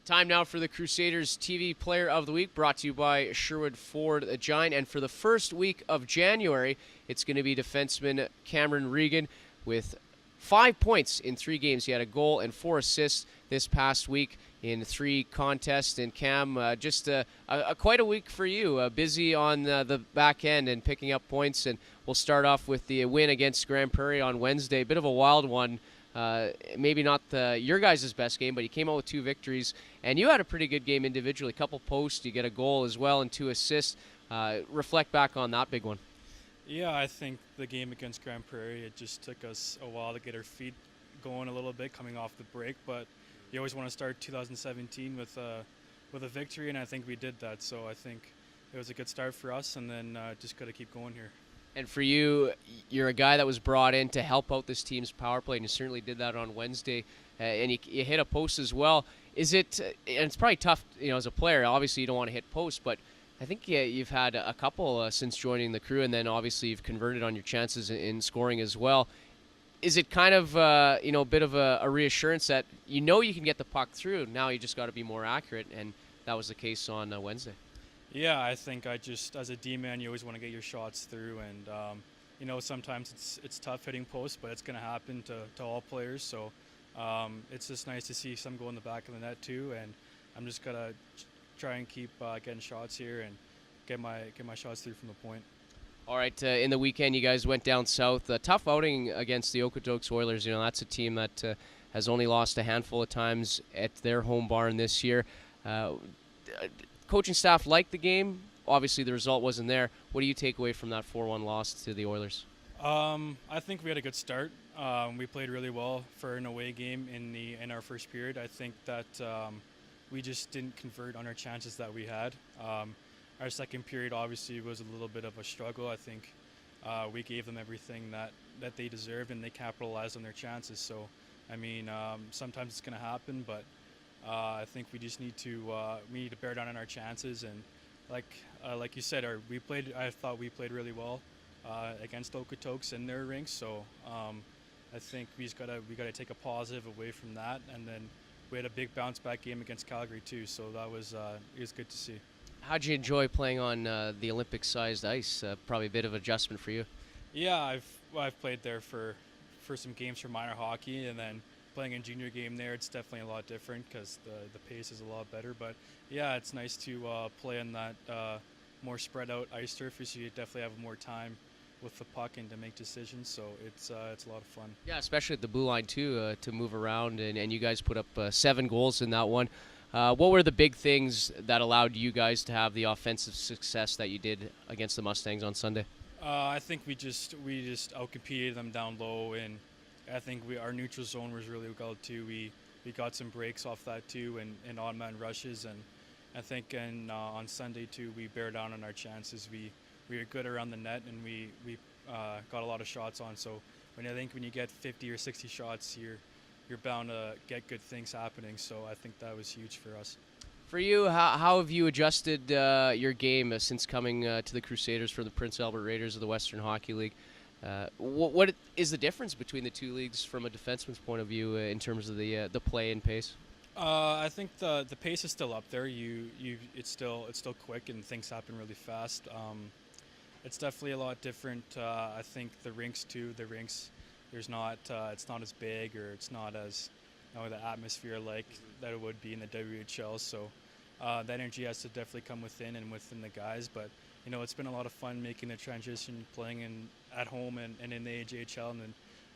Time now for the Crusaders TV Player of the Week, brought to you by Sherwood Ford, the Giant. And for the first week of January, it's going to be defenseman Cameron Reagan with 5 points in 3 games. He had a goal and 4 assists this past week in 3 contests. And Cam, just quite a week for you. Busy on the back end and picking up points. And we'll start off with the win against Grand Prairie on Wednesday. A bit of a wild one. Maybe not your guys' best game, but you came out with 2 victories, and you had a pretty good game individually. A couple posts, you get a goal as well, and 2 assists. Reflect back on that big one. Yeah, I think the game against Grand Prairie, it just took us a while to get our feet going a little bit coming off the break, but you always want to start 2017 with a victory, and I think we did that. So I think it was a good start for us, and then just got to keep going here. And for you, you're a guy that was brought in to help out this team's power play, and you certainly did that on Wednesday. And you hit a post as well. Is it? And it's probably tough, as a player. Obviously, you don't want to hit posts, but I think you've had a couple since joining the crew, and then obviously you've converted on your chances in scoring as well. Is it kind of a bit of a reassurance that you can get the puck through? Now you just got to be more accurate, and that was the case on Wednesday. Yeah, I think as a D-man, you always want to get your shots through, and sometimes it's tough hitting posts, but it's going to happen to all players. So it's just nice to see some go in the back of the net too, and I'm just gonna try and keep getting shots here and get my shots through from the point. All right, in the weekend, you guys went down south. A tough outing against the Okotoks Oilers. That's a team that has only lost a handful of times at their home barn this year. Coaching staff liked the game. Obviously, the result wasn't there. What do you take away from that 4-1 loss to the Oilers? I think we had a good start. We played really well for an away game in our first period. I think that we just didn't convert on our chances that we had. Our second period obviously was a little bit of a struggle. I think we gave them everything that they deserved, and they capitalized on their chances. So, sometimes it's going to happen, but I think we just need to bear down on our chances, and like you said, I thought we played really well against Okotoks in their rinks. So I think we gotta take a positive away from that, and then we had a big bounce back game against Calgary too. So it was good to see. How'd you enjoy playing on the Olympic-sized ice? Probably a bit of adjustment for you. Yeah, I've played there for some games for minor hockey, and then playing a junior game there, it's definitely a lot different because the pace is a lot better. But yeah, it's nice to play on that more spread out ice surface. You definitely have more time with the puck and to make decisions, so it's a lot of fun. Yeah, especially at the blue line too, to move around, and you guys put up 7 goals in that one. What were the big things that allowed you guys to have the offensive success that you did against the Mustangs on Sunday? I think we just outcompeted them down low, and I think our neutral zone was really well too. We got some breaks off that too, and odd man rushes, and I think on Sunday too we bear down on our chances. We were good around the net, and we got a lot of shots on. So when you get 50 or 60 shots, you're bound to get good things happening. So I think that was huge for us. For you, how have you adjusted your game since coming to the Crusaders from the Prince Albert Raiders of the Western Hockey League? What is the difference between the 2 leagues from a defenseman's point of view in terms of the play and pace? I think the pace is still up there. It's still quick, and things happen really fast. It's definitely a lot different. I think the rinks too. It's not as big, or it's not as the atmosphere like that it would be in the WHL. So that energy has to definitely come within the guys. But it's been a lot of fun making the transition, playing at home and in the AJHL,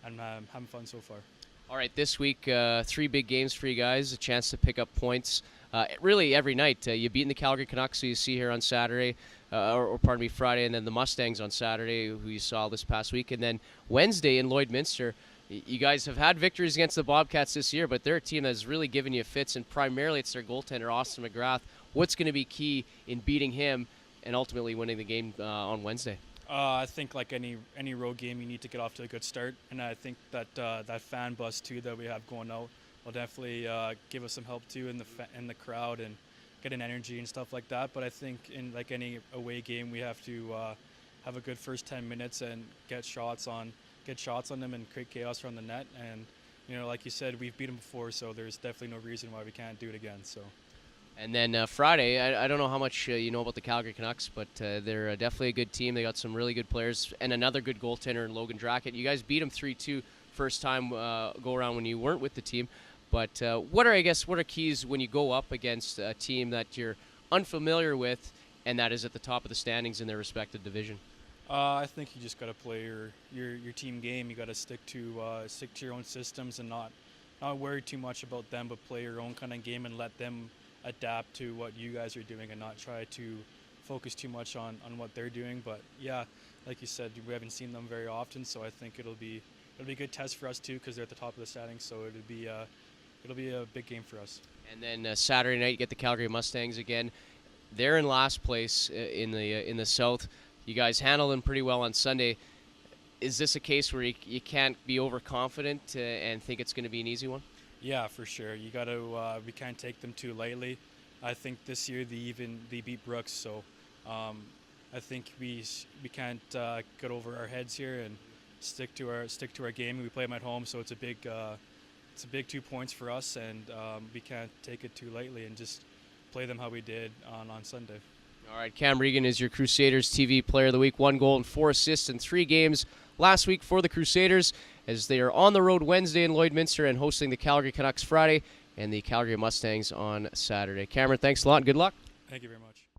and having fun so far. All right, this week, 3 big games for you guys, a chance to pick up points really every night. You beat the Calgary Canucks, who you see here on Saturday, Friday, and then the Mustangs on Saturday, who you saw this past week. And then Wednesday in Lloydminster, you guys have had victories against the Bobcats this year, but they're a team that's really given you fits, and primarily it's their goaltender, Austin McGrath. What's going to be key in beating him and ultimately winning the game on Wednesday? I think like any road game, you need to get off to a good start, and I think that that fan bus too that we have going out will definitely give us some help too in the crowd and get an energy and stuff like that. But I think in like any away game, we have to have a good first 10 minutes and get shots on them and create chaos around the net. And like you said, we've beat them before, so there's definitely no reason why we can't do it again. So. And then Friday, I don't know how much you know about the Calgary Canucks, but they're definitely a good team. They got some really good players and another good goaltender in Logan Drackett. You guys beat them 3-2 first time go around when you weren't with the team. But what are keys when you go up against a team that you're unfamiliar with and that is at the top of the standings in their respective division? I think you just got to play your team game. You got to stick to your own systems and not worry too much about them, but play your own kind of game and let them adapt to what you guys are doing and not try to focus too much on what they're doing. But yeah, like you said, we haven't seen them very often, so I think it'll be a good test for us too because they're at the top of the standings. So it'll be a big game for us. And then Saturday night, you get the Calgary Mustangs again. They're in last place in the South. You guys handled them pretty well on Sunday. Is this a case where you can't be overconfident and think it's going to be an easy one? Yeah, for sure. You got to. We can't take them too lightly. I think this year they beat Brooks, so I think we can't get over our heads here and stick to our game. We play them at home, so it's a big 2 points for us, and we can't take it too lightly and just play them how we did on Sunday. All right, Cam Reagan is your Crusaders TV Player of the Week. 1 goal and 4 assists in 3 games last week for the Crusaders as they are on the road Wednesday in Lloydminster and hosting the Calgary Canucks Friday and the Calgary Mustangs on Saturday. Cameron, thanks a lot and good luck. Thank you very much.